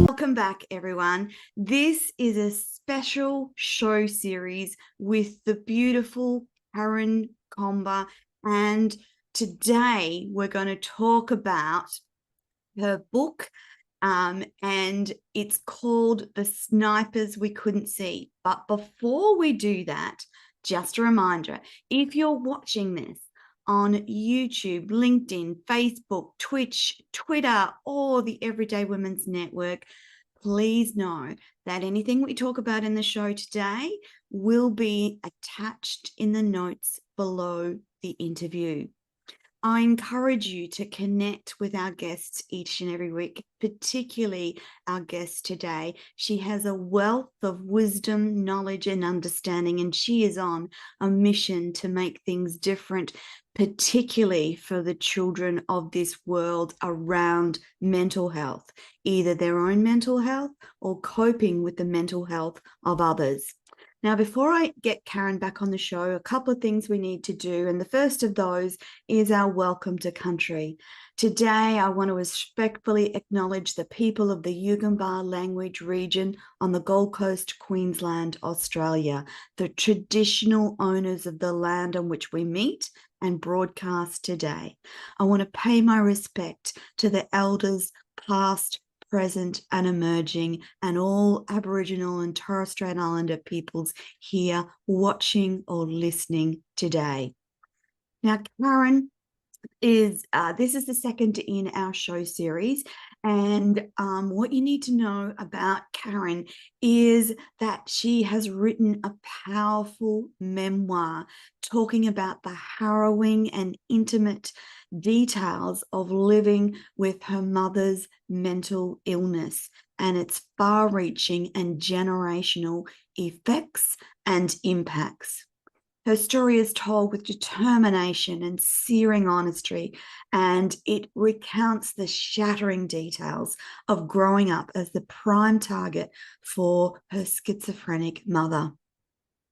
Welcome back, everyone. This is a special show series with the beautiful Karen Comba, and today we're going to talk about her book, and it's called The Snipers We Couldn't See. But before we do that, just a reminder, if you're watching this on YouTube, LinkedIn, Facebook, Twitch, Twitter, or the Everyday Women's Network, please know that anything we talk about in the show today will be attached in the notes below the interview. I encourage you to connect with our guests each and every week, particularly our guest today. She has a wealth of wisdom, knowledge, and understanding, and she is on a mission to make things different, particularly for the children of this world around mental health, either their own mental health or coping with the mental health of others. Now, before I get Karen back on the show, a couple of things we need to do. And the first of those is our welcome to country. Today, I want to respectfully acknowledge the people of the Yugambeh language region on the Gold Coast, Queensland, Australia, the traditional owners of the land on which we meet and broadcast today. I want to pay my respect to the elders past, present and emerging, and all Aboriginal and Torres Strait Islander peoples here watching or listening today. Now, Karen is this is the second in our show series, and what you need to know about Karen is that she has written a powerful memoir talking about the harrowing and intimate details of living with her mother's mental illness and its far-reaching and generational effects and impacts. Her story is told with determination and searing honesty, and it recounts the shattering details of growing up as the prime target for her schizophrenic mother.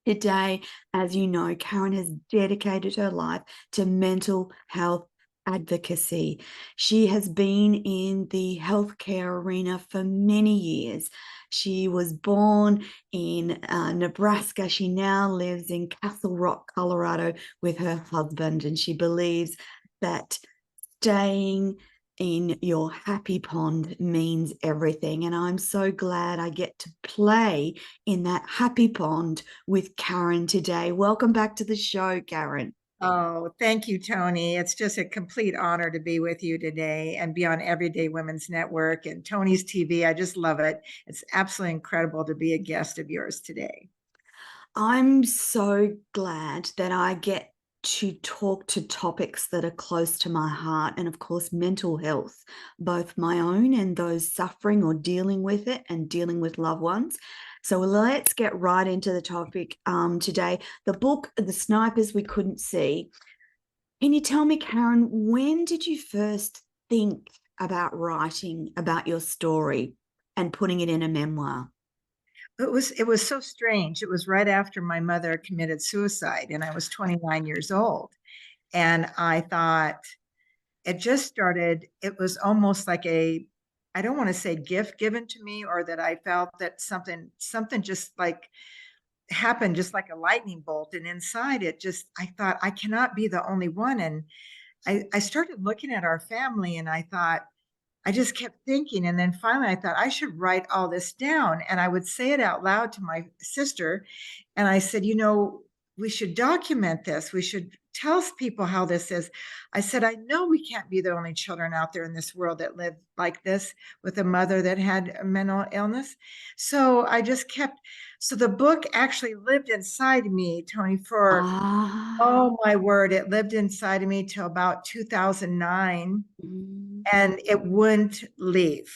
Today, as you know, Karen has dedicated her life to mental health advocacy. She has been in the healthcare arena for many years. She was born in Nebraska. She now lives in Castle Rock, Colorado with her husband, and she believes that staying in your happy pond means everything. And I'm so glad I get to play in that happy pond with Karen today. Welcome back to the show, Karen. Oh, thank you, Toni. It's just a complete honor to be with you today and be on Everyday Women's Network and Toni's TV. I just love it. It's absolutely incredible to be a guest of yours today. I'm so glad that I get to talk to topics that are close to my heart, and of course, mental health, both my own and those suffering or dealing with it and dealing with loved ones. So let's get right into the topic today. The book, The Snipers We Couldn't See. Can you tell me, Karen, when did you first think about writing about your story and putting it in a memoir? It was so strange. It was right after my mother committed suicide, and I was 29 years old. And I thought it just started, it was almost like I don't want to say gift given to me, or that I felt that something just like happened, just like a lightning bolt. And inside it just, I thought, I cannot be the only one. And I started looking at our family, and I thought, I just kept thinking. And then finally I thought I should write all this down. And I would say it out loud to my sister. And I said, we should document this. We should tell people how this is. I said, I know we can't be the only children out there in this world that live like this with a mother that had a mental illness. So I just kept, so the book actually lived inside me, Toni, for, Ah. oh my word, it lived inside of me till about 2009, Mm. and it wouldn't leave.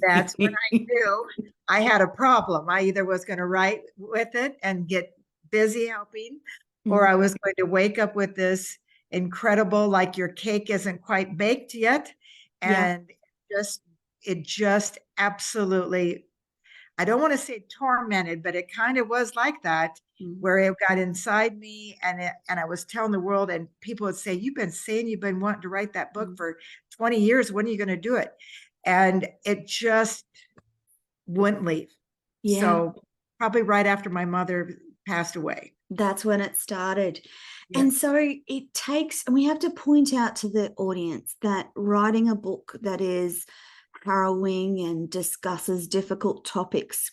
That's when I knew I had a problem. I either was going to write with it and get busy helping, or I was going to wake up with this incredible, like your cake isn't quite baked yet. Yeah. And it just absolutely, I don't want to say tormented, but it kind of was like that, where it got inside me, and I was telling the world, and people would say, you've been saying you've been wanting to write that book for 20 years. When are you going to do it? And it just wouldn't leave. Yeah. So probably right after my mother passed away. That's when it started. Yeah. And so it takes, and we have to point out to the audience that writing a book that is harrowing and discusses difficult topics,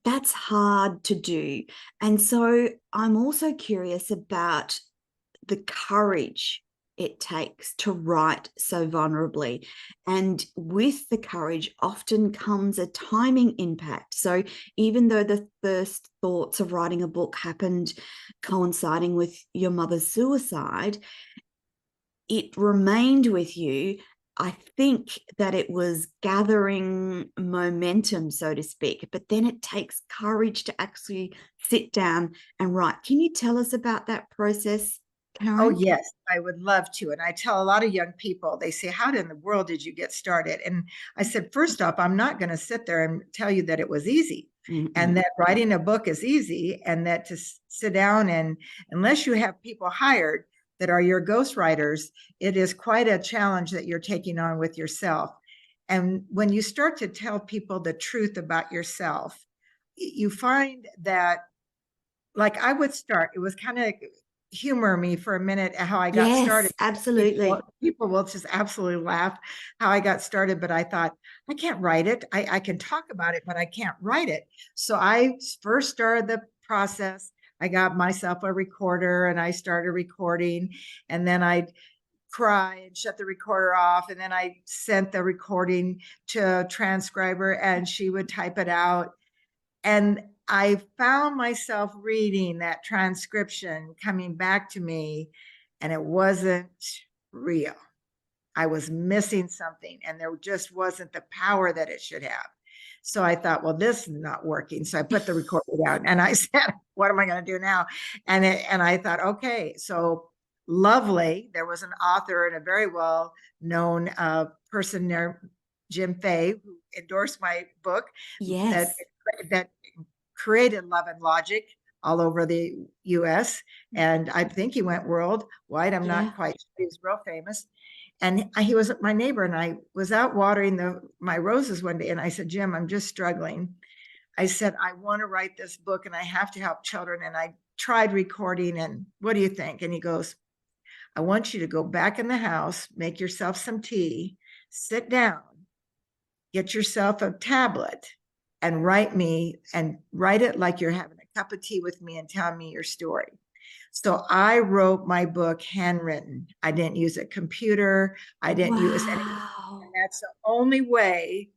that's hard to do. And so I'm also curious about the courage it takes to write so vulnerably. And with the courage often comes a timing impact. So even though the first thoughts of writing a book happened coinciding with your mother's suicide, it remained with you. I think that it was gathering momentum, so to speak, but then it takes courage to actually sit down and write. Can you tell us about that process, Karen? Oh, yes, I would love to. And I tell a lot of young people, they say, how in the world did you get started? And I said, first off, I'm not going to sit there and tell you that it was easy, and that writing a book is easy, and that to sit down and, unless you have people hired that are your ghostwriters, it is quite a challenge that you're taking on with yourself. And when you start to tell people the truth about yourself, you find that, like, I would start, it was kind of humor me for a minute at how I got started. Yes, absolutely. People will just absolutely laugh how I got started, but I thought, I can't write it. I can talk about it, but I can't write it. So I first started the process. I got myself a recorder and I started recording, and then I'd cry and shut the recorder off. And then I sent the recording to a transcriber and she would type it out. And I found myself reading that transcription coming back to me, and it wasn't real. I was missing something, and there just wasn't the power that it should have. So I thought, well, this is not working. So I put the recorder down and I said, what am I going to do now? And I thought, okay, so lovely. There was an author and a very well known person there, Jim Fay, who endorsed my book. Yes. That created Love and Logic all over the US. And I think he went worldwide. I'm not quite sure. He was real famous. And he was my neighbor, and I was out watering my roses one day. And I said, Jim, I'm just struggling. I said, I want to write this book and I have to help children. And I tried recording, and what do you think? And he goes, I want you to go back in the house, make yourself some tea, sit down, get yourself a tablet, and write it like you're having a cup of tea with me and tell me your story. So I wrote my book handwritten. I didn't use a computer. I didn't use anything. And that's the only way,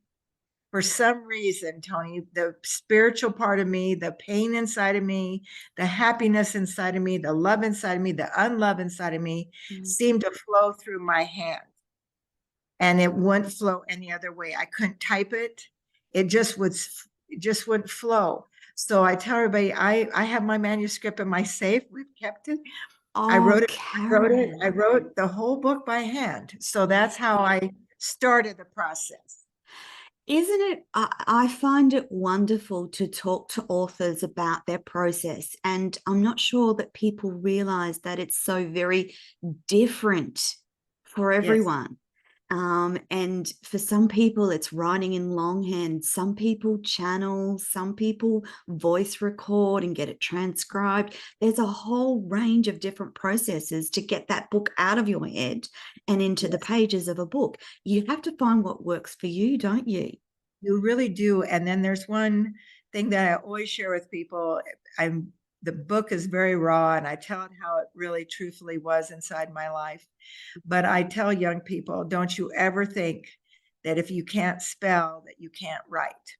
for some reason, Toni, the spiritual part of me, the pain inside of me, the happiness inside of me, the love inside of me, the unlove inside of me seemed to flow through my hand. And it wouldn't flow any other way. I couldn't type it. It just wouldn't flow. So I tell everybody, I have my manuscript in my safe. We've kept it. I wrote the whole book by hand. So that's how I started the process. Isn't it? I find it wonderful to talk to authors about their process. And I'm not sure that people realize that it's so very different for everyone. And for some people, it's writing in longhand. Some people channel, some people voice record and get it transcribed. There's a whole range of different processes to get that book out of your head and into the pages of a book. You have to find what works for you, don't you? You really do. And then there's one thing that I always share with people. I'm the book is very raw, and I tell it how it really truthfully was inside my life. But I tell young people, don't you ever think that if you can't spell, that you can't write.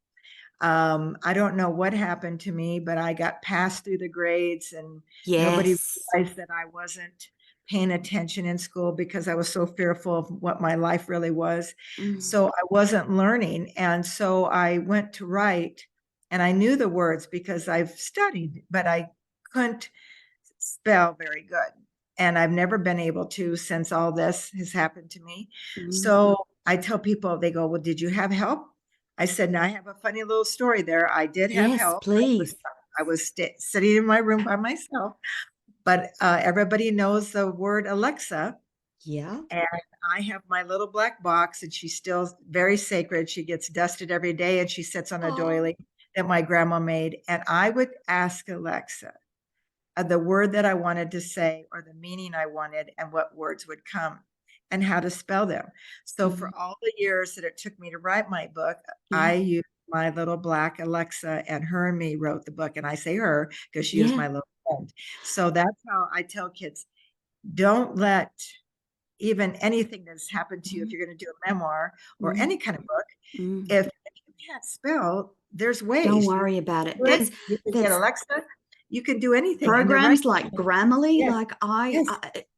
I don't know what happened to me, but I got passed through the grades, and nobody Yes. realized that I wasn't paying attention in school because I was so fearful of what my life really was. Mm. So I wasn't learning. And so I went to write, and I knew the words because I've studied, but I couldn't spell very good. And I've never been able to since all this has happened to me. Mm. So I tell people, they go, well, did you have help? I said, no, I have a funny little story there. I did have Yes, help. please. I was sitting in my room by myself, but everybody knows the word Alexa. Yeah. And I have my little black box, and she's still very sacred. She gets dusted every day, and she sits on a Oh. doily that my grandma made. And I would ask Alexa the word that I wanted to say or the meaning I wanted and what words would come and how to spell them. So Mm. for all the years that it took me to write my book, Yeah. I used my little black Alexa, and her and me wrote the book. And I say her because she is Yeah. my little friend. So that's how I tell kids, don't let even anything that's happened to you, if Mm. you're going to do a memoir or Mm. any kind of book, Mm. if you can't spell, there's Don't ways. You worry about it. can get There's Alexa, you can do anything. And the right, programs like Grammarly. yes, Like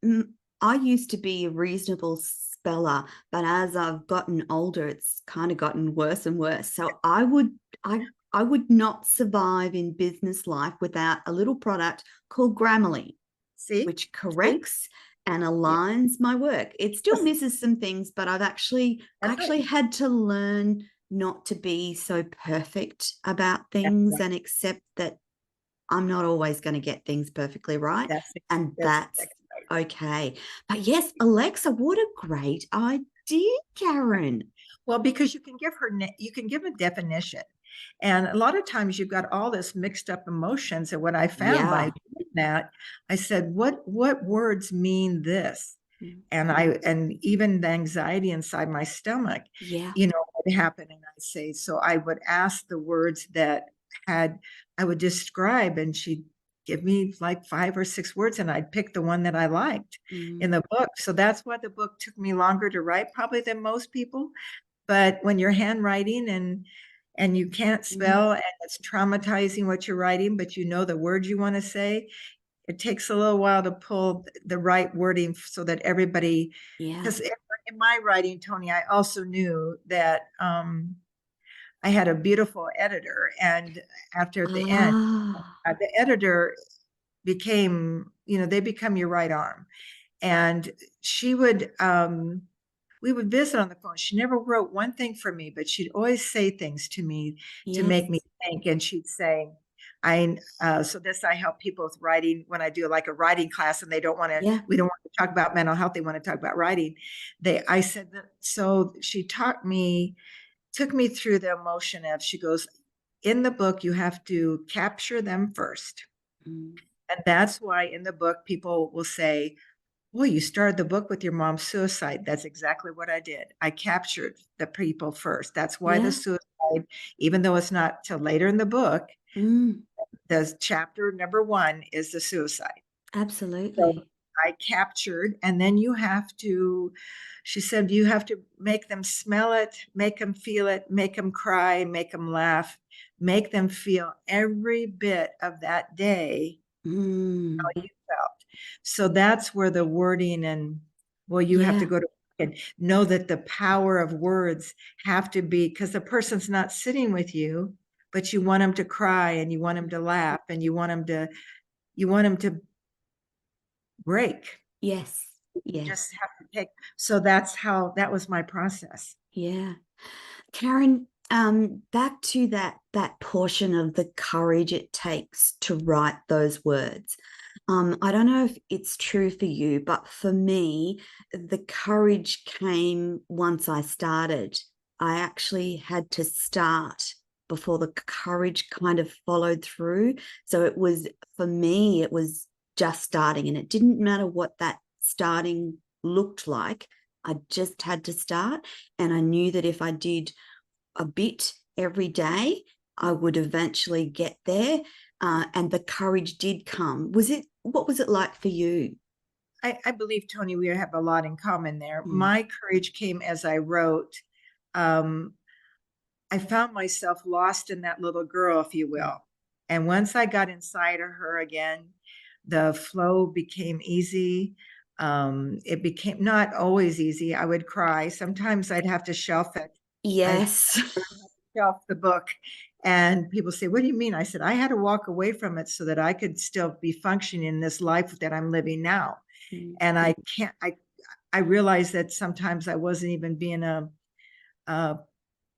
yes. I used to be a reasonable speller, but as I've gotten older, it's kind of gotten worse and worse. So I would not survive in business life without a little product called Grammarly, See, which see, corrects and yeah, aligns my work. It still yes, misses some things, but I've actually that's right. had to learn not to be so perfect about That's things right. and accept that I'm not always going to get things perfectly right. That's And that's that's exactly right. okay. But yes, Alexa, what a great idea, Karen. Well, because you can give her, you can give a definition. And a lot of times you've got all this mixed up emotions. And what I found by Yeah. doing that, I said, what words mean this? Mm. And even the anxiety inside my stomach, Yeah. would happen. And I say, so I would ask the words that I would describe, and she'd give me like 5 or 6 words, and I'd pick the one that I liked in Mm. the book. So that's why the book took me longer to write probably than most people. But when you're handwriting and you can't Mm. spell, and it's traumatizing what you're writing, but you know the words you want to say, it takes a little while to pull the right wording so that everybody, Yeah. because in my writing, Toni, I also knew that I had a beautiful editor, and after the end, Ah. the editor became, they become your right arm. And she would, we would visit on the phone. She never wrote one thing for me, but she'd always say things to me to Yes. make me think. And she'd say, so this, I help people with writing when I do like a writing class, and Yeah. we don't want to talk about mental health. They want to talk about writing. I said that, so she took me through the emotion of, she goes, in the book, you have to capture them first. Mm. And that's why in the book, people will say, well, you started the book with your mom's suicide. That's exactly what I did. I captured the people first. That's why the Yeah. suicide, even though it's not till later in the book, Mm. the chapter number 1 is the suicide. So Absolutely. I captured, and then she said, you have to make them smell it, make them feel it, make them cry, make them laugh, make them feel every bit of that day Mm. how you felt. So that's where the wording and, well, you have to Yeah. go to and know that the power of words have to be, because the person's not sitting with you, but you want them to cry, and you want them to laugh, and you want them to break. Yes. You Yes. just have to take. So that was my process. Yeah. Karen, back to that portion of the courage it takes to write those words. I don't know if it's true for you, but for me, the courage came once I started. I actually had to start before the courage kind of followed through. So it was, for me, it was just starting, and it didn't matter what that starting looked like. I just had to start. And I knew that if I did a bit every day, I would eventually get there. and the courage did come. What was it like for you? I believe, Toni, we have a lot in common there. Mm. My courage came as I wrote. Um, I found myself lost in that little girl, if you will. And once I got inside of her again, the flow became easy. It became not always easy. I would cry. Sometimes I'd have to shelf it. I Yes. shelf the book. And people say, "What do you mean?" I said, I had to walk away from it so that I could still be functioning in this life that I'm living now. Mm. And I realized that sometimes I wasn't even being a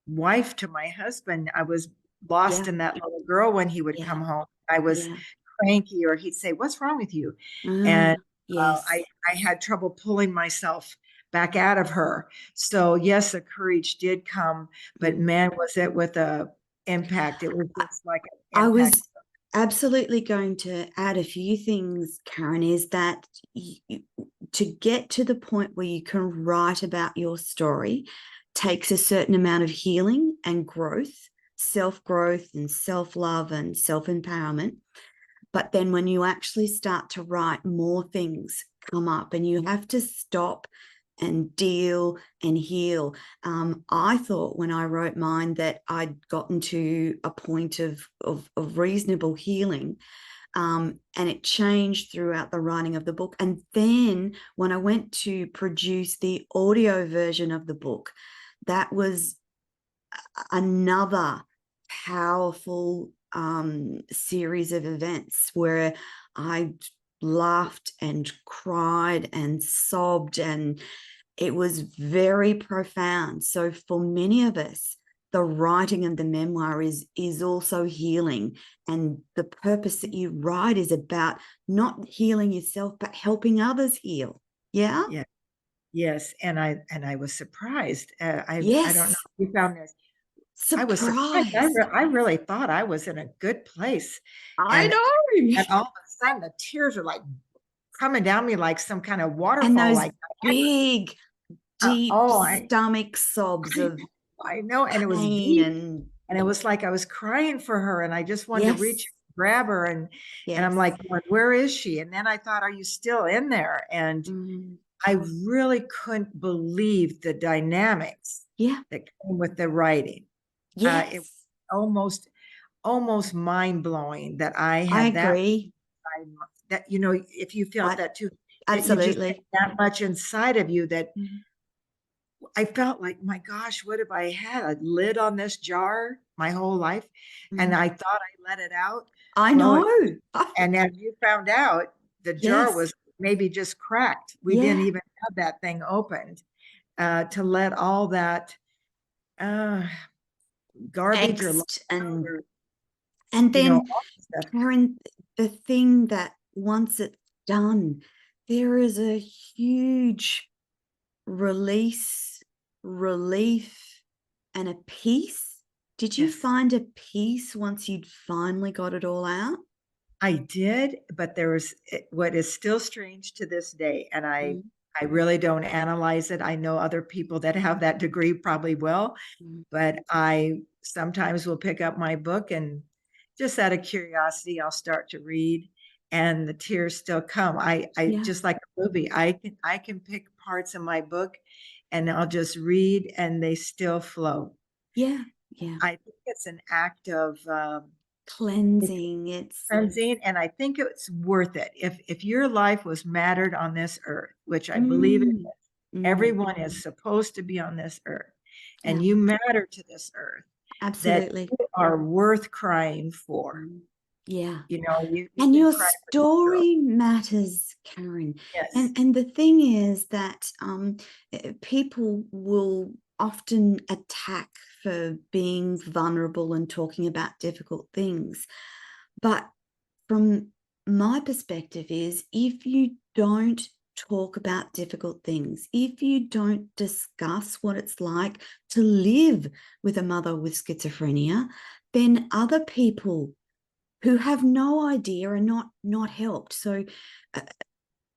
wife to my husband. I was lost Yeah. in that little girl when he would Yeah. come home. I was Yeah. cranky, or he'd say, "What's wrong with you?" Ah, And yes. I had trouble pulling myself back out of her. So yes, the courage did come, but Mm. man, was it with a impact. It was just like an I impact. was absolutely going to add a few things, Karen, is that to get to the point where you can write about your story takes a certain amount of healing and growth, self-growth and self-love and self-empowerment. But then when you actually start to write, more things come up and you have to stop and deal and heal. I thought when I wrote mine that I'd gotten to a point of reasonable healing. And it changed throughout the writing of the book. And then when I went to produce the audio version of the book, that was another powerful series of events where I laughed and cried and sobbed, and it was very profound. So for many of us, the writing of the memoir is also healing, and the purpose that you write is about not healing yourself but helping others heal. Yeah. Yeah. Yes. And I was surprised. I don't know Yes. if you found this. I was surprised. Surprised. I really thought I was in a good place. I And know. and all of a sudden the tears are like coming down me like some kind of And waterfall, those like big, deep oh, stomach sobs of I know. And it was pain. deep. And And it was like I was crying for her, and I just wanted to reach yes, and grab her. And I'm yes. like, where is she? And then I thought, are you still in there? And Mm, I really couldn't believe the dynamics yeah, that came with the writing. It was yes. almost mind blowing that I I had that agree. that if you felt I that too, that you just had absolutely. that much inside of you that Mm, I felt like, my gosh, what if I had a lid on this jar my whole life? And mm. I thought I let it out. I Well, know. and as you found out, the jar Yes. was maybe just cracked. We didn't Yeah. even have that thing opened to let all that uh, garbage or Angst and or, then all the stuff. Karen, the thing that once it's done, there is a huge release, relief, and a peace. Did you Yes, find a peace once you'd finally got it all out? I did, but there was what is still strange to this day, and Mm, I really don't analyze it. I know other people that have that degree probably will, mm. but I sometimes will pick up my book and just out of curiosity, I'll start to read, and the tears still come. I Yeah, just like a movie. I can pick parts of my book, and I'll just read, and they still flow. yeah, yeah. I think it's an act of Cleansing. It's cleansing, and I think it's worth it. If your life was mattered on this earth, which I believe it mm, is, mm, everyone is supposed to be on this earth, yeah, and you matter to this earth, that absolutely. you are worth crying for. Mm, yeah. You And can your cry for this girl. story matters, Karen. Yes. And the thing is that people will often attack for being vulnerable and talking about difficult things. But from my perspective is if you don't talk about difficult things, if you don't discuss what it's like to live with a mother with schizophrenia, then other people who have no idea are not helped. So uh,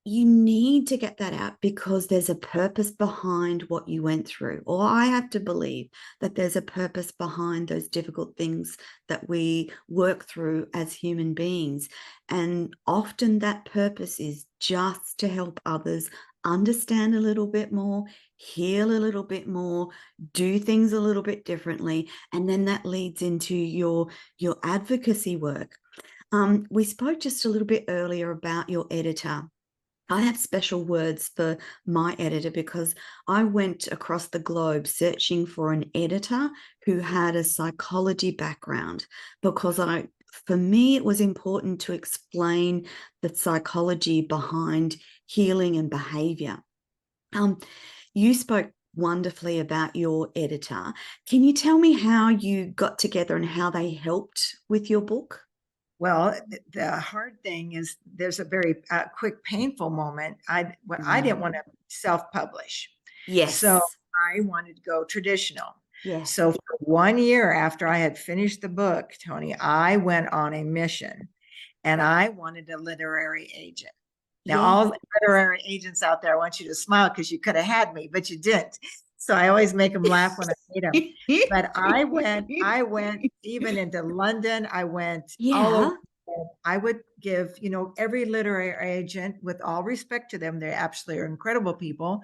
you need to get that out because there's a purpose behind what you went through. Or I have to believe that there's a purpose behind those difficult things that we work through as human beings. And often that purpose is just to help others understand a little bit more, heal a little bit more, do things a little bit differently. And then that leads into your advocacy work. We spoke just a little bit earlier about your editor. I have special words for my editor because I went across the globe searching for an editor who had a psychology background, because for me, it was important to explain the psychology behind healing and behavior. You spoke wonderfully about your editor. Can you tell me how you got together and how they helped with your book? Well, the hard thing is there's a very quick, painful moment. I didn't want to self-publish. So Yes. I wanted to go traditional. Yeah. So for 1 year after I had finished the book, Toni, I went on a mission and I wanted a literary agent. Now, Yes. all the literary agents out there, I want you to smile because you could have had me, but you didn't. So I always make them laugh when I meet them. But I went even into London. I went all over. Yeah. I would give, every literary agent, with all respect to them, they absolutely are incredible people.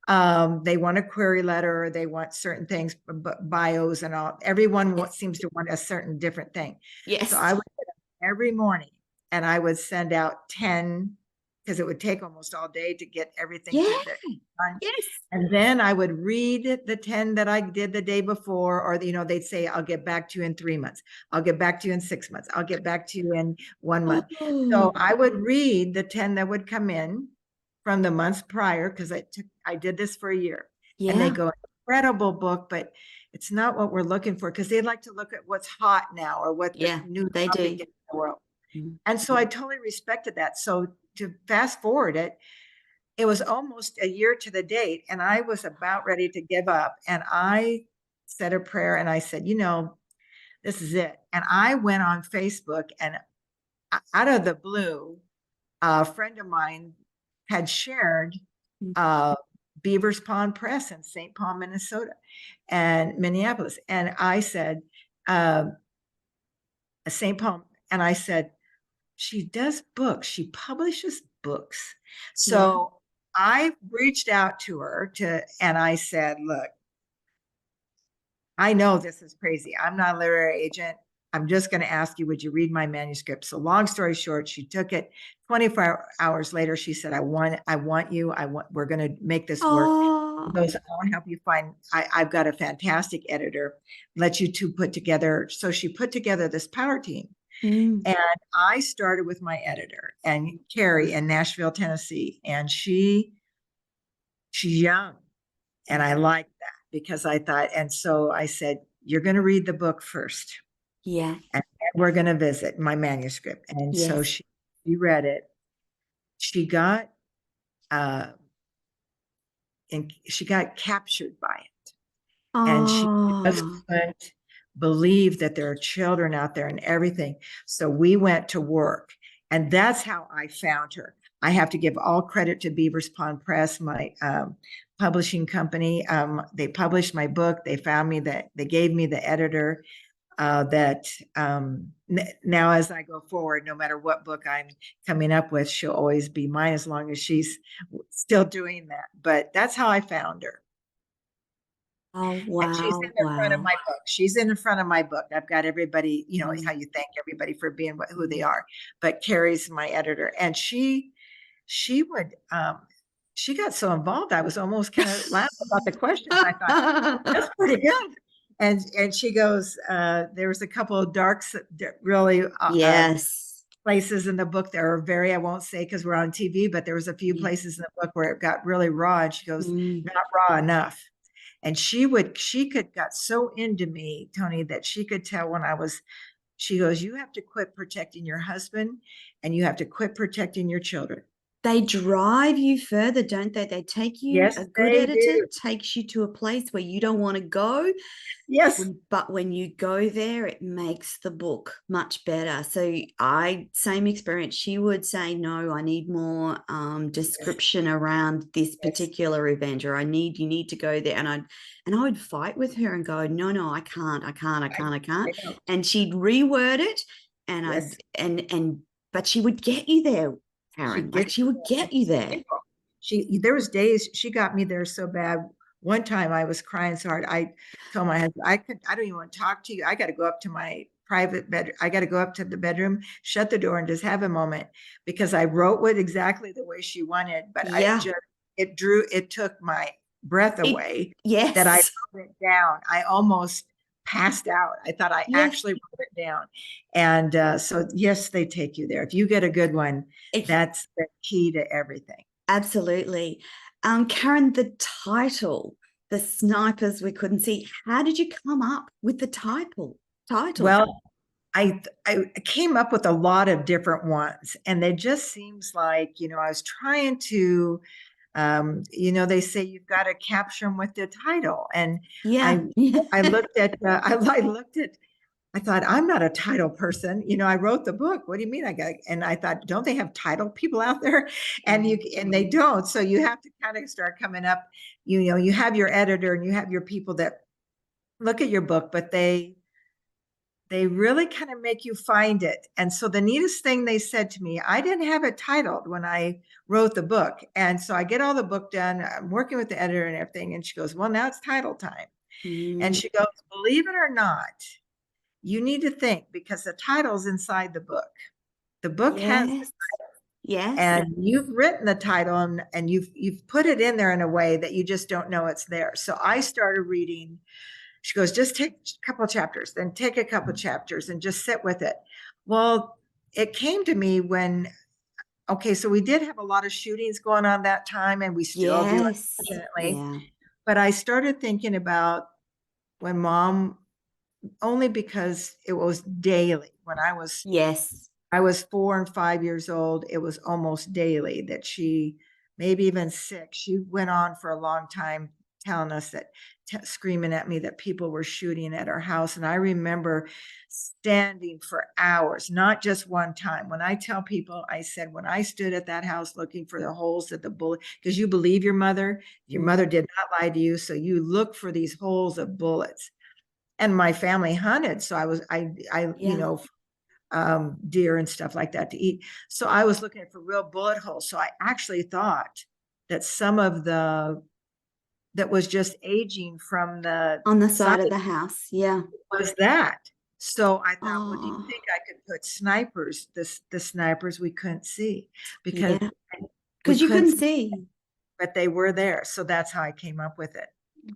They want a query letter, they want certain things, bios and all. Everyone seems to want a certain different thing. Yes. So I would get up every morning and I would send out 10, because it would take almost all day to get everything Yeah. done. Yes. And then I would read the 10 that I did the day before, or, they'd say, I'll get back to you in 3 months. I'll get back to you in 6 months. I'll get back to you in 1 month. So Oh, I would read the 10 that would come in from the months prior, because I did this for a year. And they yeah. go, incredible book, but it's not what we're looking for, because they like to look at what's hot now or what the Yeah, new they topic do. is in the world. Mm. And so I totally respected that. So to fast forward it was almost a year to the date, and I was about ready to give up. And I said a prayer and I said, this is it. And I went on Facebook, and out of the blue, a friend of mine had shared Beaver's Pond Press in St. Paul, Minnesota, and Minneapolis. And I said, St. Paul, and I said, she does books. She publishes books. Yeah. So I reached out to her and I said, look, I know this is crazy. I'm not a literary agent. I'm just going to ask you, would you read my manuscript? So long story short, she took it. 24 hours later, she said, I want you. We're going to make this work. Oh, She goes, I want to help you find, I've got a fantastic editor. Let you two put together. So she put together this power team. mm. And I started with my editor, and Carrie in Nashville, Tennessee. And she's young. And I liked that because I thought, and so I said, you're going to read the book first. Yeah. And then we're going to visit my manuscript. And so Yes. she read it. She got, and she got captured by it. And she just Oh, couldn't believe that there are children out there and everything. So we went to work, and that's how I found her. I have to give all credit to Beaver's Pond Press, my publishing company. They published my book. They found me they gave me the editor that now as I go forward, no matter what book I'm coming up with, she'll always be mine as long as she's still doing that. But that's how I found her. oh, And she's in wow, the front of wow. my book. She's in the front of my book. I've got everybody, Mm. how you thank everybody for being who they are. But Carrie's my editor, and she would she got so involved. I was almost kind of laughing about the questions. I thought that's pretty good. And she goes, there was a couple of really Yes. places in the book that are very, I won't say because we're on TV, but there was a few Yeah. places in the book where it got really raw. And she goes, Mm. not raw enough. And she got so into me, Toni, that she could tell she goes, you have to quit protecting your husband and you have to quit protecting your children. they drive you further, don't they? They take you, Yes, a good they editor do. takes you to a place where you don't want to go. Yes. But when you go there, it makes the book much better. So same experience. She would say, no, I need more description around this Yes. particular event, or you need to go there. And I would fight with her and go, no, I can't. I know. And she'd reword it, and Yes. but she would get you there, She'd Karen. Like get she would get you there. there was days she got me there so bad. One time I was crying so hard. I told my husband, I don't even want to talk to you. I got to go up to my private bed. I got to go up to the bedroom, shut the door and just have a moment, because I wrote what exactly the way she wanted, but Yeah. it took my breath away that I Yes. wrote it down. I almost passed out. I thought I Yes. actually wrote it down. And so yes, they take you there. If you get a good one, that's the key to everything. Absolutely. Karen, the title, The Snipers We Couldn't See, how did you come up with the title? Well, I came up with a lot of different ones, and it just seems like, I was trying to, they say you've got to capture them with the title. And Yeah. I, I looked at, I thought, I'm not a title person. I wrote the book. What do you mean and I thought, don't they have title people out there? And they don't. So you have to kind of start coming up, you have your editor and you have your people that look at your book, but they really kind of make you find it. And so the neatest thing they said to me, I didn't have it titled when I wrote the book. And so I get all the book done. I'm working with the editor and everything. And she goes, well, now it's title time. And she goes, believe it or not, you need to think, because the title's inside the book. The book has, Yes. Yes. and you've written the title, and you've put it in there in a way that you just don't know it's there. So I started reading. She goes, just take a couple of chapters, then take a couple of chapters and just sit with it. Well, it came to me when, okay, so we did have a lot of shootings going on that time, and we still do, Yes. unfortunately. Yeah. But I started thinking about when mom, only because it was daily. When Yes. I was 4 and 5 years old, it was almost daily that she, maybe even 6, she went on for a long time telling us that, screaming at me that people were shooting at our house. And I remember standing for hours, not just one time. When I tell people, I said, when I stood at that house looking for the holes that the bullet, because you believe your mother did not lie to you. So you look for these holes of bullets. And my family hunted. So Yeah. deer and stuff like that to eat. So I was looking for real bullet holes. So I actually thought that some of that was just aging from the On the side side of the house. Yeah. was that. So I thought, well, do you Oh, think I could put snipers, the snipers we couldn't see, because yeah. we Because you couldn't, couldn't see. but they were there. So that's how I came up with it.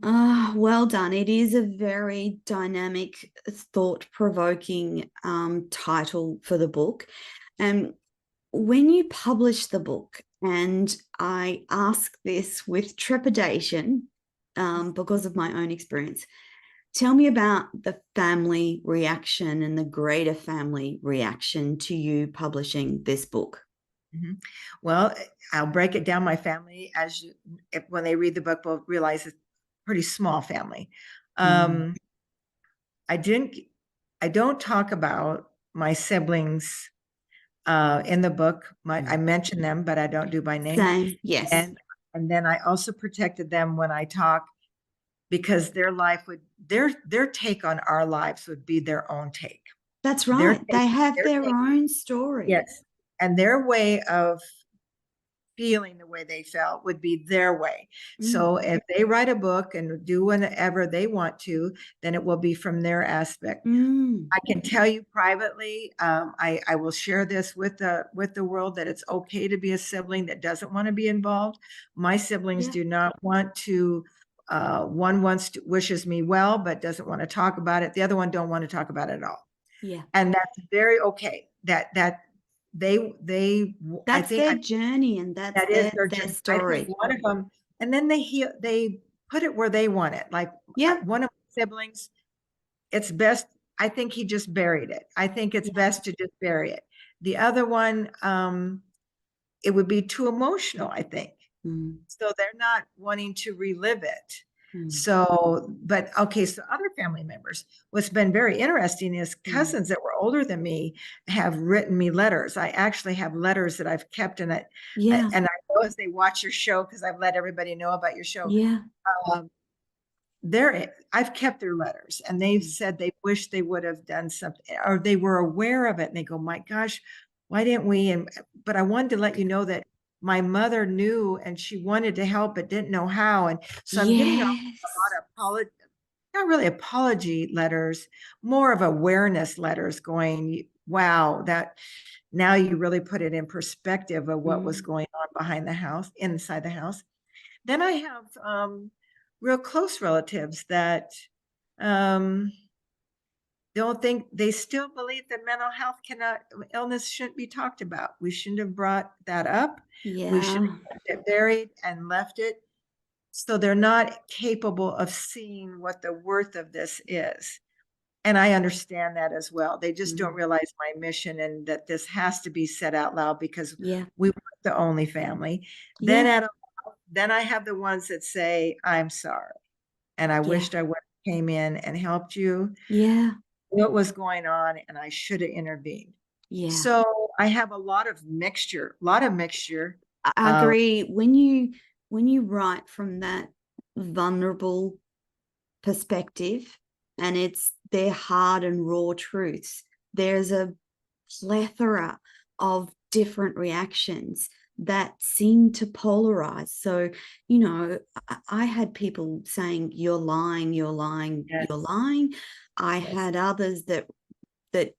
Ah, well done. It is a very dynamic, thought-provoking title for the book. And when you publish the book, and I ask this with trepidation because of my own experience, tell me about the family reaction and the greater family reaction to you publishing this book. Mhm. Well, I'll break it down. My family, when they read the book, will realize it's a pretty small family. Mm. Um, I didn't, I don't talk about my siblings in the book. I mention them, but I don't do by name. Same, yes. And and then I also protected them when I talk, because their take on our lives would be their own take. That's Their right. take, They have their their take, own story. yes. And their way of feeling the way they felt would be their way. Mm. So if they write a book and do whatever they want to, then it will be from their aspect. Mm. I can tell you privately, I will share this with the world, that it's okay to be a sibling that doesn't want to be involved. My siblings Yeah. do not want to. One wishes me well, but doesn't want to talk about it. The other one don't want to talk about it at all, Yeah. and that's very okay. That they I That's think their journey and that's that is their their journey. I think story. one of them, and then they put it where they want it. Like Yeah. one of my siblings, it's best. I think he just buried it. I think it's Yeah. best to just bury it. The other one, it would be too emotional, I think. Mm. So they're not wanting to relive it. Mm. So, but okay, so other family members, what's been very interesting is cousins that were older than me have written me letters. I actually have letters that I've kept in it. Yeah. And I know as they watch your show, because I've let everybody know about your show, Yeah. um, I've kept their letters, and they've said they wish they would have done something, or they were aware of it, and they go, my gosh, why didn't we? But I wanted to let you know that my mother knew and she wanted to help but didn't know how. And so I'm getting a lot of not really apology letters, more of awareness letters going, wow, that now you really put it in perspective of what was going on behind the house, inside the house. Then I have real close relatives that um, don't think, they still believe that mental health illness shouldn't be talked about. We shouldn't have brought that up. We should have kept it buried and left it. So they're not capable of seeing what the worth of this is. And I understand that as well. They just don't realize my mission and that this has to be said out loud because we were the only family. Then I have the ones that say, I'm sorry. And I wished I would have came in and helped you. Yeah. What was going on, and I should have intervened. Yeah. So I have a lot of mixture. I agree. When you write from that vulnerable perspective and it's their hard and raw truths, there's a plethora of different reactions that seem to polarize. So, I had people saying, you're lying, you're lying, you're lying. I had others that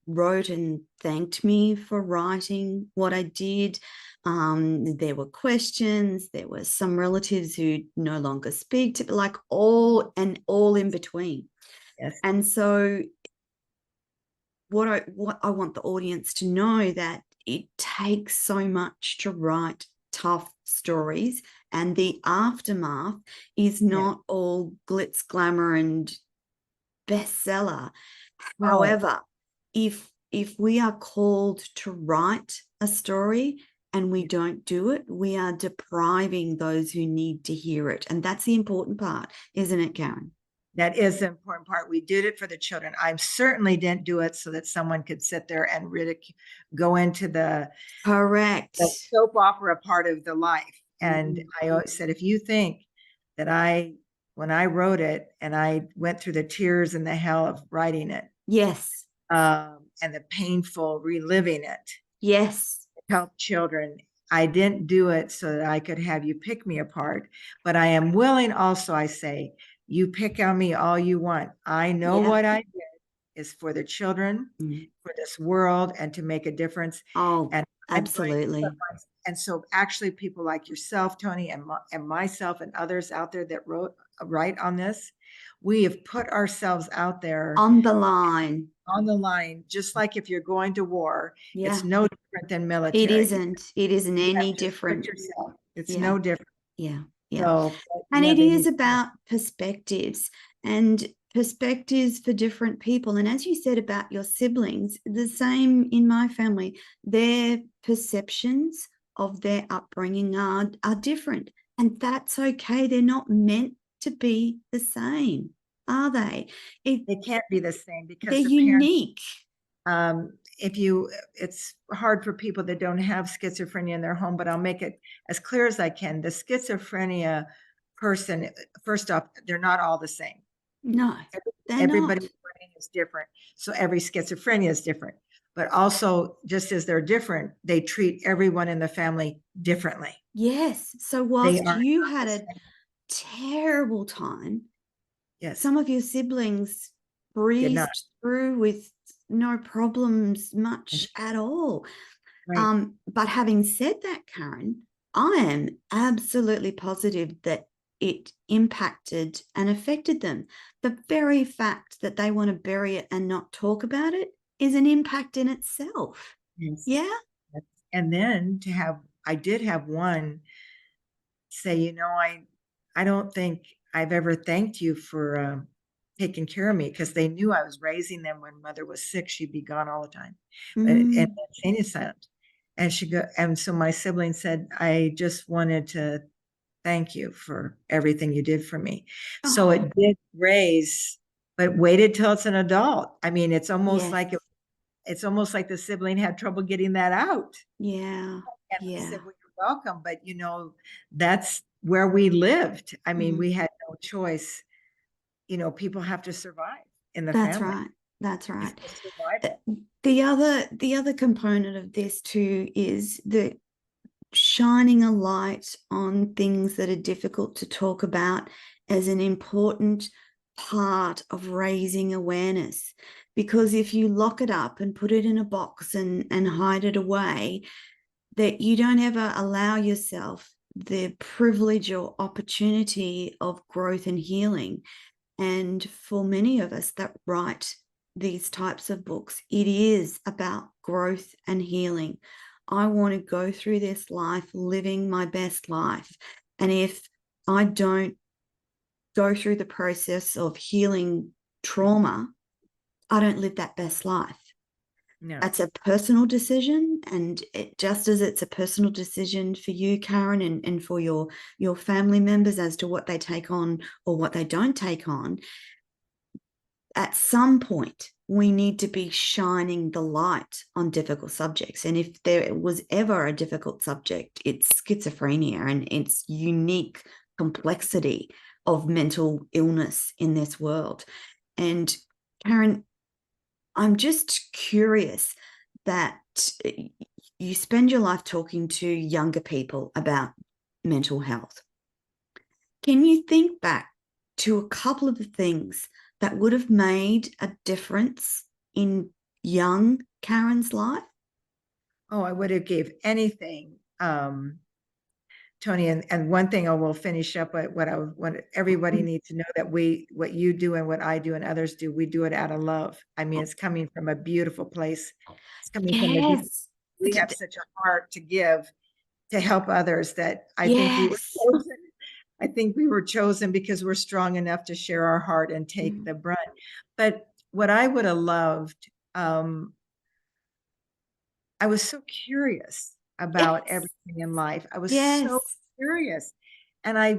wrote and thanked me for writing what I did. There were questions. There were some relatives who no longer speak to, like all in between. Yes. And so what I want the audience to know, that it takes so much to write tough stories, and the aftermath is not all glitz, glamour, and bestseller. However, if we are called to write a story and we don't do it, we are depriving those who need to hear it. And that's the important part, isn't it, Karen? That is the important part. We did it for the children. I certainly didn't do it so that someone could sit there and go into the soap opera part of the life. And I always said, if you think that when I wrote it and I went through the tears and the hell of writing it, and the painful reliving it, help children, I didn't do it so that I could have you pick me apart, but I am willing also, I say, you pick on me all you want. I know what I did is for the children, for this world, and to make a difference. And absolutely. And so actually people like yourself, Toni, and myself and others out there that write on this, we have put ourselves out there on the line, just like if you're going to war. It's no different than military. It isn't any different. It's no different. So, and it is about perspectives and perspectives for different people. And as you said about your siblings, the same in my family, their perceptions of their upbringing are different, and that's okay. They're not meant to be the same, are they? They can't be the same because they're unique. It's hard for people that don't have schizophrenia in their home, but I'll make it as clear as I can. The schizophrenia person, first off, they're not all the same. No, everybody's brain is different. So every schizophrenia is different, but also just as they're different, they treat everyone in the family differently. Yes. So whilst you had a terrible time, some of your siblings breezed through with no problems much at all. But having said that, Karen, I am absolutely positive that it impacted and affected them. The very fact that they want to bury it and not talk about it is an impact in itself. Yeah. And then I did have one say, I don't think I've ever thanked you for taking care of me, because they knew I was raising them. When mother was sick, she'd be gone all the time, and insane asylums. And so my sibling said, I just wanted to thank you for everything you did for me. So Oh, it did raise, but waited till it's an adult. I mean, it's almost yes. like it's almost like the sibling had trouble getting that out. Yeah. And I Yeah. said, well, you're welcome. But that's where we lived. I mean, Mhm. we had no choice. People have to survive in the That's family. right. That's It's right. just survival. The other component of this too is that shining a light on things that are difficult to talk about as an important part of raising awareness. Because if you lock it up and put it in a box and hide it away, that you don't ever allow yourself the privilege or opportunity of growth and healing. And for many of us that write these types of books, it is about growth and healing. I want to go through this life living my best life. And if I don't go through the process of healing trauma, I don't live that best life. No. That's a personal decision. And just as it's a personal decision for you, Karen, and for your family members as to what they take on or what they don't take on, at some point we need to be shining the light on difficult subjects. And if there was ever a difficult subject, it's schizophrenia and its unique complexity of mental illness in this world. And Karen, I'm just curious that you spend your life talking to younger people about mental health. Can you think back to a couple of the things that would have made a difference in young Karen's life? Oh, I would have gave anything, Tony. And one thing I will finish up with what everybody needs to know, that what you do and what I do and others do, we do it out of love. I mean, it's coming from a beautiful place. It's coming from Yes. we have such a heart to give, to help others, that I think we were Yes. chosen. I think we were chosen because we're strong enough to share our heart and take Mm. the brunt. But what I would have loved, I was so curious about Yes. everything in life. I was so Yes. curious. And I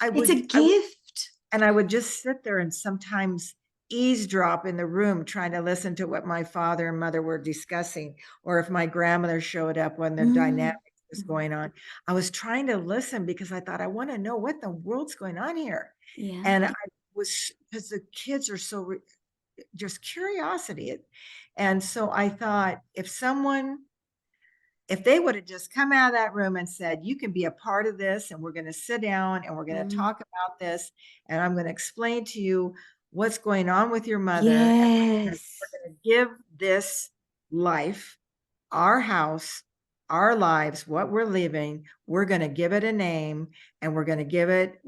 It's a would, gift. and I would just sit there and sometimes eavesdrop in the room, trying to listen to what my father and mother were discussing, or if my grandmother showed up when the Mm. dynamics was going on. I was trying to listen because I thought, I want to know what the world's going on here. Yeah. And I was, because the kids are so just curiosity. And so I thought, if they would have just come out of that room and said, you can be a part of this, and we're going to sit down and we're going to Mm. talk about this, and I'm going to explain to you what's going on with your mother, and Yes. we're going to give this life, our house, our lives, what we're living, we're going to give it a name, and we're going to give it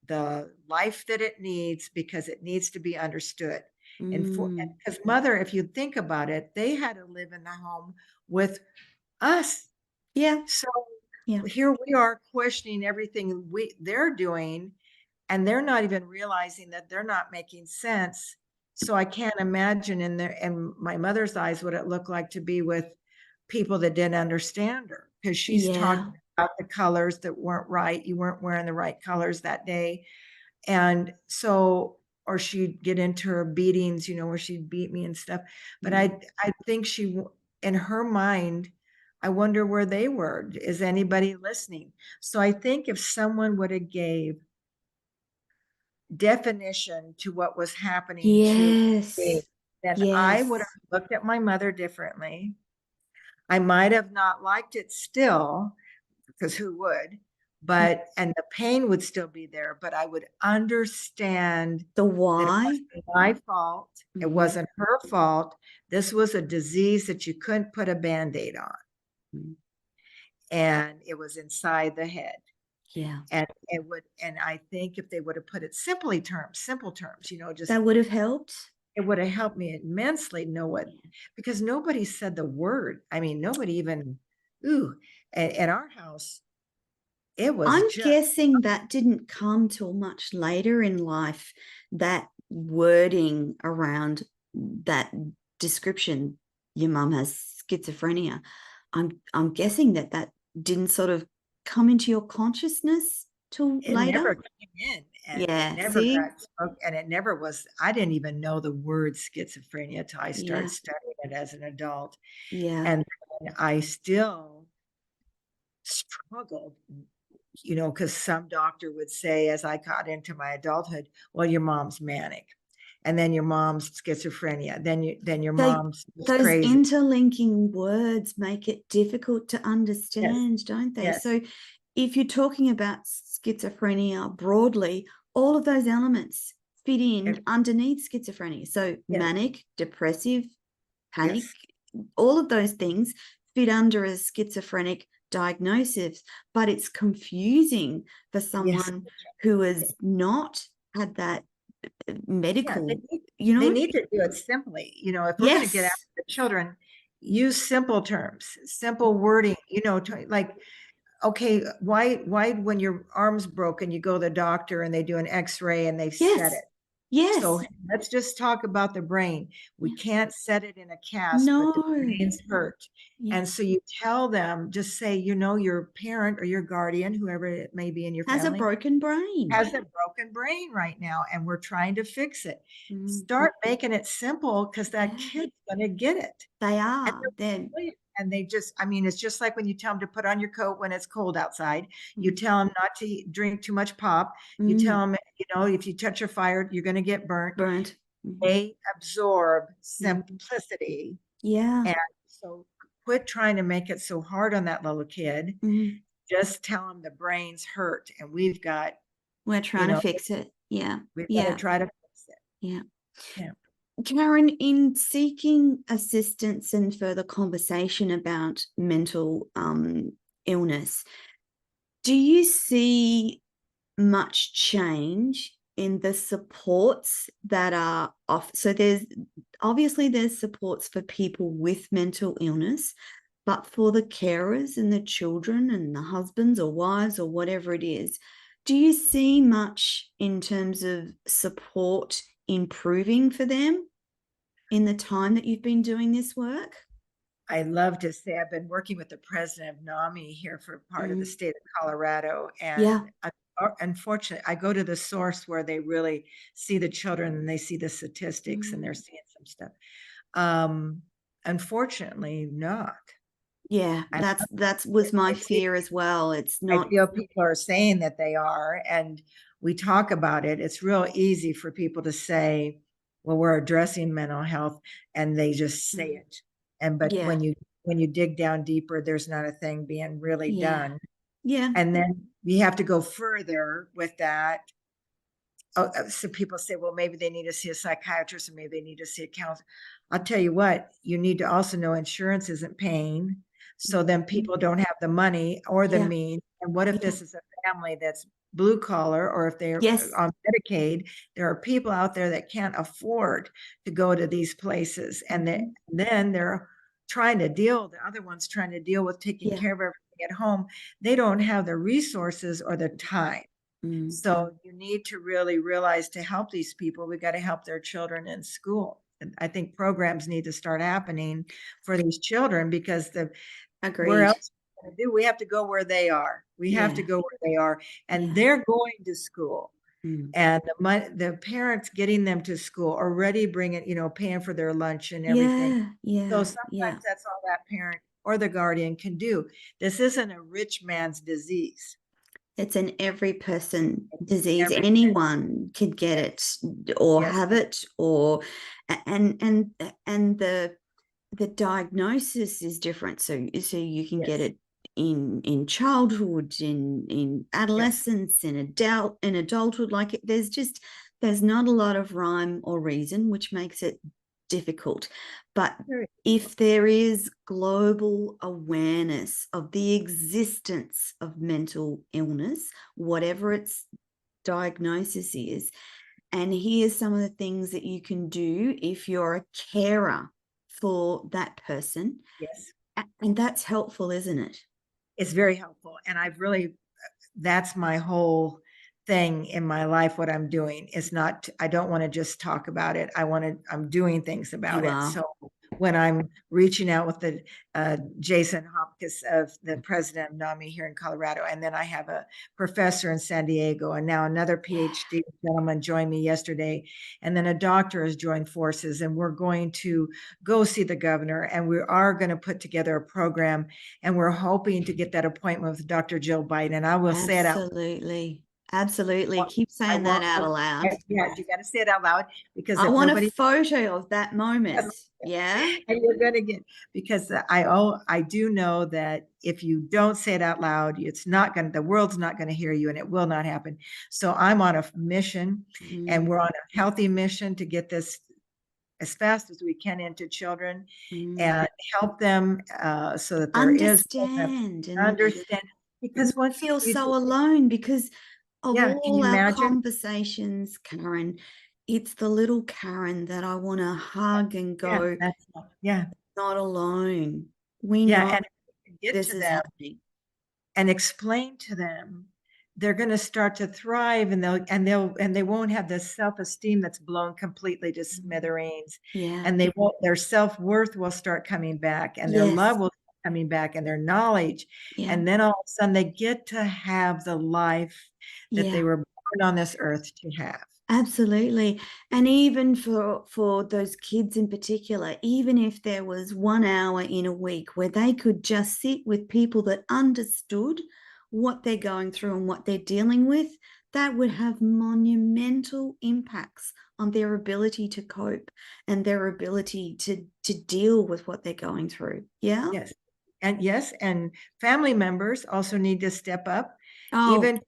the life that it needs, because it needs to be understood. And Mm. because mother, if you think about it, they had to live in the home with us. Yeah. So Yeah. here we are questioning everything they're doing, and they're not even realizing that they're not making sense. So I can't imagine in my mother's eyes what it looked like to be with people that didn't understand her, because she's Yeah. talking about the colors that weren't right. You weren't wearing the right colors that day. And so, or she'd get into her beatings, where she'd beat me and stuff. But Mm. I think in her mind, I wonder where they were. Is anybody listening? So I think if someone would have gave definition to what was happening to me, Yes. then I would have Yes. looked at my mother differently. I might have not liked it still, because who would? And the pain would still be there, but I would understand The that it why. wasn't my fault. It Mm-hmm. wasn't her fault. This was a disease that you couldn't put a band-aid on. And it was inside the head. Yeah. And I think if they would have put it simple terms, just, That would have helped. it would have helped me immensely know what, because nobody said the word. I mean, nobody even, ooh, at our house, it was I'm just, guessing that didn't come till much later in life, that wording around that description. Your mum has schizophrenia. I'm guessing that didn't sort of come into your consciousness till It never later. came in, and it Yeah, never see? got spoke, and it never was. I didn't even know the word schizophrenia till I started Yeah, studying it as an adult. yeah. And then I still struggled, because some doctor would say, as I got into my adulthood, well, your mom's manic, and then your mom's schizophrenia, then your mom's Those crazy. interlinking words make it difficult to Yes, understand, don't they? yes, So if you're talking about schizophrenia broadly, all of those elements fit in underneath schizophrenia. So yes, manic, depressive, panic, yes, all of those things fit under a schizophrenic diagnosis, but it's confusing for yes. someone who has not had that Yeah, medical, they need to do it simply. If we're going to get Yes, after the children, use simple terms, simple wording, like, okay, why when your arm's broken, you go to the doctor and they do an x-ray and they've set yes, it. So yes. let's just talk about the brain. We can't set it in a cast, but the No. brain's hurt. Yeah. And so you tell them, just say, your parent or your guardian, whoever it may be in your Has a family, broken brain. has a broken brain right now, and we're trying to fix it. Mm. Start making it simple, because that Yeah, kid's going to get it. they And are. They're they just, it's just like when you tell them to put on your coat when it's cold outside. You mm, tell them not to drink too much pop. You tell mm, them, if you touch a fire, you're going to get burnt. burnt. Mhm. They absorb Mm. simplicity. Yeah. And so quit trying to make it so hard on that little kid. Mm. Just tell them the brain's hurt, and we've got, We're you trying to know, fix it. Yeah. we've got to Yeah. try to fix it. Yeah. Yeah. Karen, in seeking assistance and further conversation about mental illness, do you see much change in the supports that are off? So there's supports for people with mental illness, but for the carers and the children and the husbands or wives or whatever it is, do you see much in terms of support improving for them in the time that you've been doing this work? I love to say I've been working with the president of NAMI here for part of the Mm. state of Colorado. Yeah. And unfortunately, I go to the source where they really see the children and they see the statistics and they're Mm. seeing some stuff. Um, Unfortunately, not. Yeah, I, that's was my I see, fear as well. It's I not. feel people are saying that they are, and we talk about it. It's real easy for people to say, well, we're addressing mental health, and they just say Mm. it. And but Yeah. when you dig down deeper, there's not a thing being really Yeah. done. Yeah. And then we have to go further with that. So people say, well, maybe they need to see a psychiatrist, and maybe they need to see a counselor. I'll tell you what, you need to also know insurance isn't paying. So then people don't have the money or the Yeah. means. And what if Yeah. this is a family that's blue collar, or if they're Yes. on Medicaid? There are people out there that can't afford to go to these places. And then they're trying to deal, the other one's trying to deal with taking Yeah. care of everything at home. They don't have the resources or the time. Mm. So you need to really realize, to help these people, we got to help their children in school. And I think programs need to start happening for these children, because where Agreed. else are we gonna do? We have to go where they are. We have to Yeah. go where they are, and Yeah. they're going to school. Mm. And the parents getting them to school, already bringing, paying for their lunch and everything. Yeah. So Yeah. Yeah. sometimes that's all that parent or the guardian can do. This isn't a rich man's disease. It's an every person disease. Every Anyone could get Yes, it or yes, have it, or and the diagnosis is different. So you can get yes, it in childhood, in yes. adolescence, in adulthood. Like there's not a lot of rhyme or reason, which makes it difficult. But Very if there is global awareness of the existence of mental illness, whatever its diagnosis is, and here's some of the things that you can do if you're a carer for that person. Yes, And that's helpful, isn't it? it's very helpful. And I've really, that's my whole thing in my life. What I'm doing is not, I don't want to just talk about it. I'm doing things about You it. are. So when I'm reaching out with the Jason Hopkins of the president of NAMI here in Colorado. And then I have a professor in San Diego, and now another PhD gentleman joined me yesterday. And then a doctor has joined forces, and we're going to go see the governor, and we are going to put together a program, and we're hoping to get that appointment with Dr. Jill Biden. And I will say it out. Absolutely. Absolutely. Keep I saying that won't. out aloud. Yeah, you got to say it out loud, because I if want a nobody, photo of that moment. Yeah. and you're going to get, because I do know that if you don't say it out loud, it's not going to, the world's not going to hear you, and it will not happen. So I'm on a mission, and we're on a healthy mission to get this as fast as we can into children and help them so that there is Understand and understand. Because not once feel you so just, alone because of yeah, can all you our imagine? conversations, Karen. It's the little Karen that I want to hug and Yeah, go, that's, yeah, not alone. We yeah. know And get this to is them happening. and explain to them, they're going to start to thrive, and they won't have this self-esteem that's blown completely to smithereens, Yeah. and their self-worth will start coming back, and their Yes. love will start coming back, and their knowledge. Yeah. And then all of a sudden they get to have the life that they Yeah. were born on this earth to have. Absolutely. And even for those kids in particular, even if there was 1 hour in a week where they could just sit with people that understood what they're going through and what they're dealing with, that would have monumental impacts on their ability to cope and their ability to deal with what they're going through. Yeah. Yes. And yes, and family members also need to step up. Oh, Even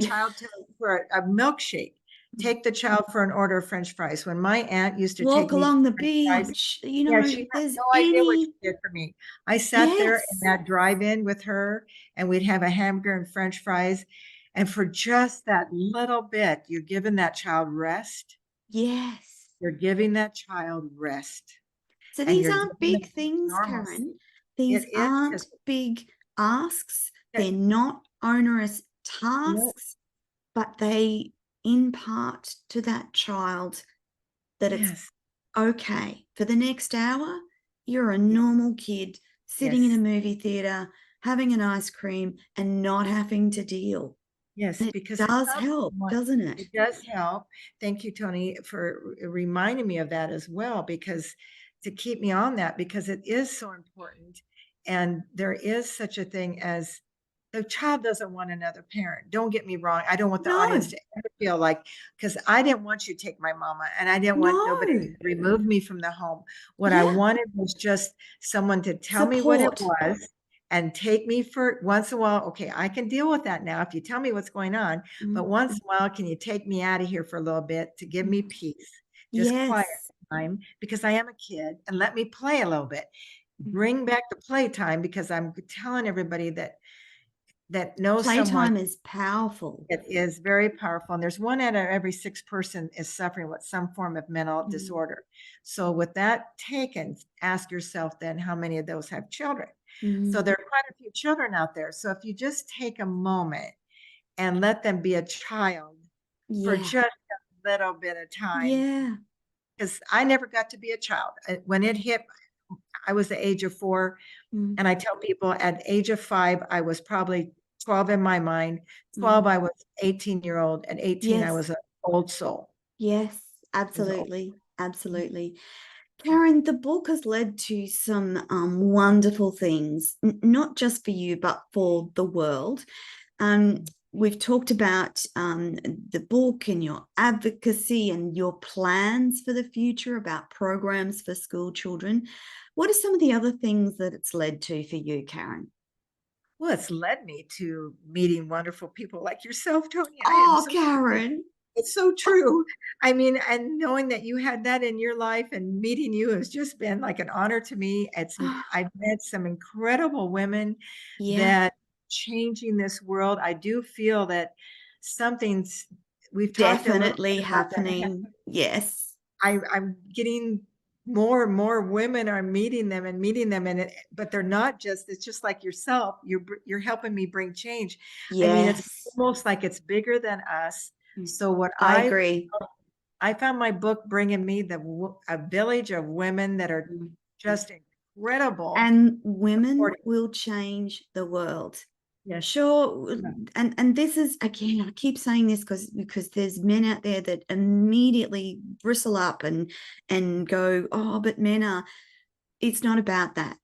child for a milkshake. Take the child for an order of French fries. When my aunt used to take walk me for along the French fries, beach. yeah, If she had there's no idea what any, she did for me. I sat there in yes, that drive-in with her, and we'd have a hamburger and French fries. And for just that little bit, you're giving that child rest. yes. You're giving that child rest. So And these you're aren't giving them big things, Karen. normalcy. These It is, aren't because big asks. They're not onerous no, tasks, but they impart to that child that it's yes, okay. For the next hour, you're a yes, normal kid sitting in a yes. movie theater, having an ice cream and not having to deal. Yes, And it because it does helps help, someone. doesn't it? It does help. Thank you, Toni, for reminding me of that as well, because to keep me on that, because it is so important. And there is such a thing as the child doesn't want another parent. Don't get me wrong. I don't want the audience No, to ever feel like, because I didn't want you to take my mama, and I didn't want nobody no. to remove me from the home. What I Yeah. wanted was just someone to tell me what it Support. was and take me for once in a while. Okay, I can deal with that now if you tell me what's going on. But Mm, once in a while, can you take me out of here for a little bit to give me mm. peace, just quiet Yes. time, because I am a kid, and let me play a little bit. Bring back the playtime, because I'm telling everybody that knows someone Playtime is powerful. that is very powerful. And there's one out of every 6 person is suffering with some form of mental Mm, disorder. So with that taken, ask yourself then, how many of those have children? So mm. there are quite a few children out there. So if you just take a moment and let them be a child for Yeah. just a little bit of time, Yeah. because I never got to be a child. When it hit, I was the age of 4. Mm, And I tell people at age of 5, I was probably 12 in my mind. 12, mm. I was 18-year-old. At 18, I Yes. was an old soul. Yes. I was old. Absolutely. Absolutely. Karen, the book has led to some wonderful things, not just for you, but for the world. We've talked about the book and your advocacy and your plans for the future about programs for school children. What are some of the other things that it's led to for you, Karen? Well, it's led me to meeting wonderful people like yourself, Toni. I am Oh, so, Karen. it's so true. I mean, and knowing that you had that in your life and meeting you has just been like an honor to me. I've met some incredible women Yeah, that changing this world. I do feel that something's, we've talked a little definitely bit about that. happening. Yes. I'm getting more and more women are meeting them and meeting them, but they're not just, it's just like yourself. You're helping me bring change. I mean, it's Yes. almost like it's bigger than us. Mm, So what I agree. I found my book bringing me a village of women that are Mm, just incredible. And women supporting. will change the world. Yes. Sure. And this is, again, I keep saying this because there's men out there that immediately bristle up and go, oh, but men are, it's not about that.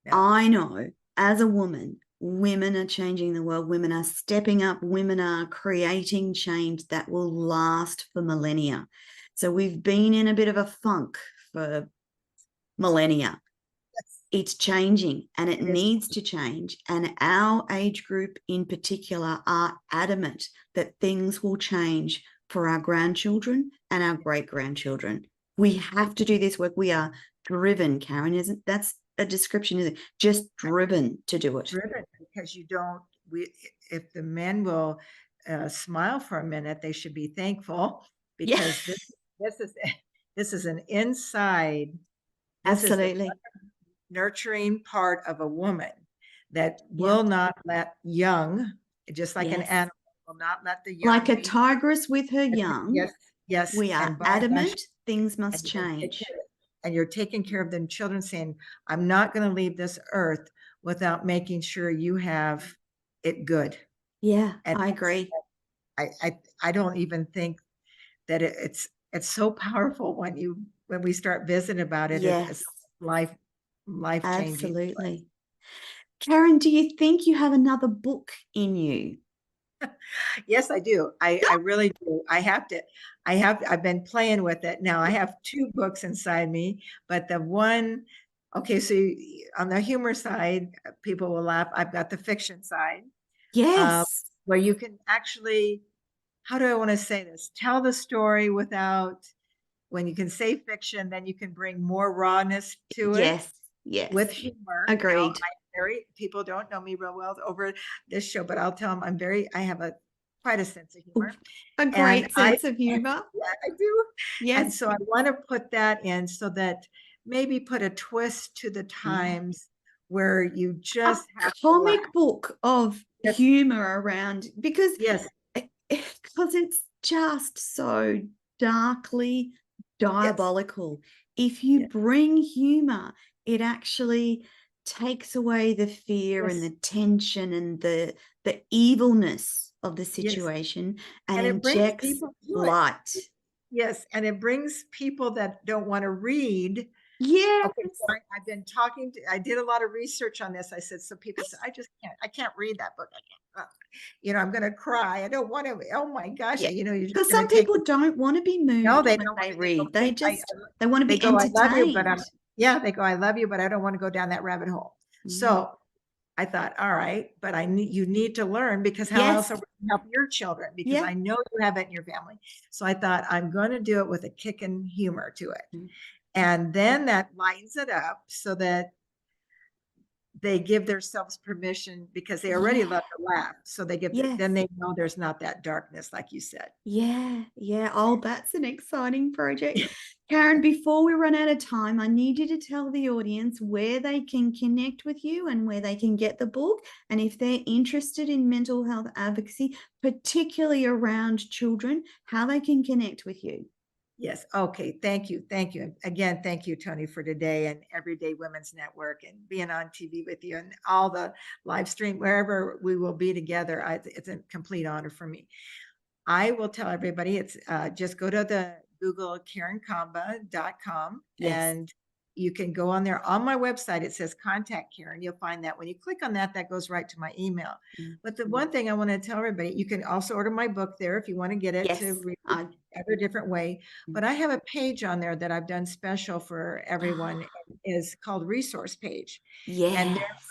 Yeah. I know as a woman, women are changing the world. Women are stepping up. Women are creating change that will last for millennia. So we've been in a bit of a funk for millennia. It's changing and it needs to change. And our age group in particular are adamant that things will change for our grandchildren and our great-grandchildren. We have to do this work. We are driven, Karen, isn't that's a description, isn't it? Just driven to do it. Driven because if the men will smile for a minute, they should be thankful because this is an inside. Absolutely. Nurturing part of a woman that will not let young, just like an animal, will not let the young. Like a tigress with her young. Yes. We are adamant things must change. And you're taking care of them children, saying, I'm not going to leave this earth without making sure you have it good. Yeah, and I agree. I don't even think that it's so powerful when we start visiting about it. Yes. It's life changing. Absolutely. Karen, do you think you have another book in you? Yes, I do. I really do. I've been playing with it. Now I have 2 books inside me, but the one, okay, so on the humor side, people will laugh. I've got the fiction side. Yes. Where you can actually, how do I want to say this? Tell the story without, when you can say fiction, then you can bring more rawness to it. Yes. With humor. Agreed. Now, people don't know me real well over this show, but I'll tell them I have quite a sense of humor. A great sense of humor. Yeah, I do. Yes. And so I want to put that in so that maybe put a twist to the times where you just have comic book of humor around, because it's just so darkly diabolical. If you bring humor, it actually takes away the fear and the tension and the evilness of the situation and injects light. Yes, and it brings people that don't want to read. Yes. Okay, so I've been I did a lot of research on this. I said, so people say, I can't read that book. I can't, I'm going to cry. I don't want to, oh my gosh. Because some people don't want to be moved. No, they don't when they read. They want to be entertained. I love you, but they go, I love you, but I don't want to go down that rabbit hole. So I thought, all right, but you need to learn, because how else are we going to help your children? Because I know you have it in your family. So I thought, I'm going to do it with a kick and humor to it. And then that lightens it up so that they give themselves permission, because they already love to laugh. So they then they know there's not that darkness, like you said. Yeah. Oh, that's an exciting project. Karen, before we run out of time, I need you to tell the audience where they can connect with you and where they can get the book. And if they're interested in mental health advocacy, particularly around children, how they can connect with you. Yes. Okay. Thank you. Again, thank you, Toni, for today and Everyday Women's Network and being on TV with you and all the live stream, wherever we will be together. It's a complete honor for me. I will tell everybody, it's just go to the Google KarenComba.com and you can go on there. On my website, it says contact Karen. You'll find that. When you click on that, that goes right to my email. But the one thing I want to tell everybody, you can also order my book there if you want to get it to read every different way. But I have a page on there that I've done special for everyone. Is called Resource Page. And there's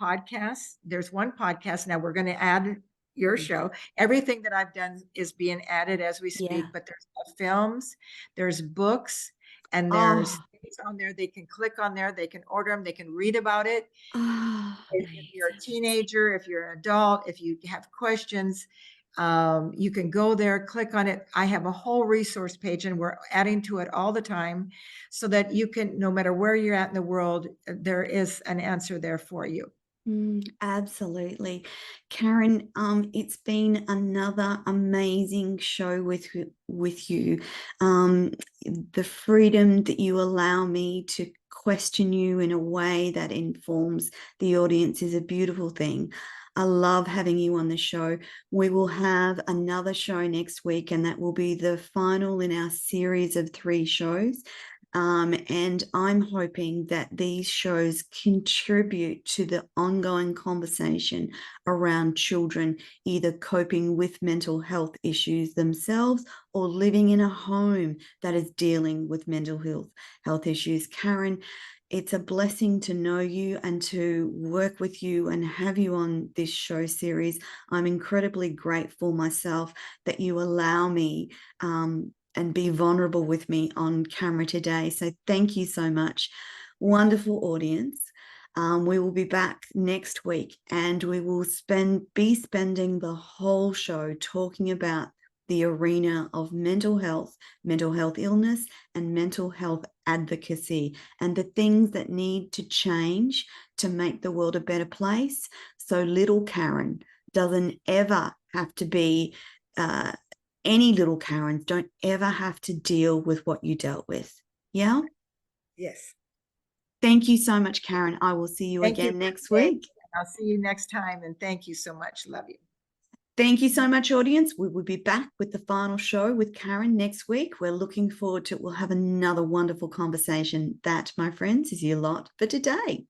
podcasts. There's one podcast. Now we're going to add your show. Everything that I've done is being added as we speak, but there's films, there's books, and there's things on there. They can click on there, they can order them, they can read about it. If you're a teenager, if you're an adult, if you have questions, you can go there, click on it. I have a whole resource page and we're adding to it all the time so that you can, no matter where you're at in the world, there is an answer there for you. Absolutely. Karen, it's been another amazing show with you. The freedom that you allow me to question you in a way that informs the audience is a beautiful thing. I love having you on the show. We will have another show next week, and that will be the final in our series of 3 shows. And I'm hoping that these shows contribute to the ongoing conversation around children either coping with mental health issues themselves or living in a home that is dealing with mental health issues. Karen, it's a blessing to know you and to work with you and have you on this show series. I'm incredibly grateful myself that you allow me and be vulnerable with me on camera today. So thank you so much. Wonderful audience. We will be back next week, and we will be spending the whole show talking about the arena of mental health illness, and mental health advocacy, and the things that need to change to make the world a better place so little Karen doesn't ever have to be any little Karens don't ever have to deal with what you dealt with. Yeah? Yes. Thank you so much, Karen. I will see you Thank again you next week. I'll see you next time. And thank you so much. Love you. Thank you so much, audience. We will be back with the final show with Karen next week. We're looking forward to it. We'll have another wonderful conversation. That, my friends, is your lot for today.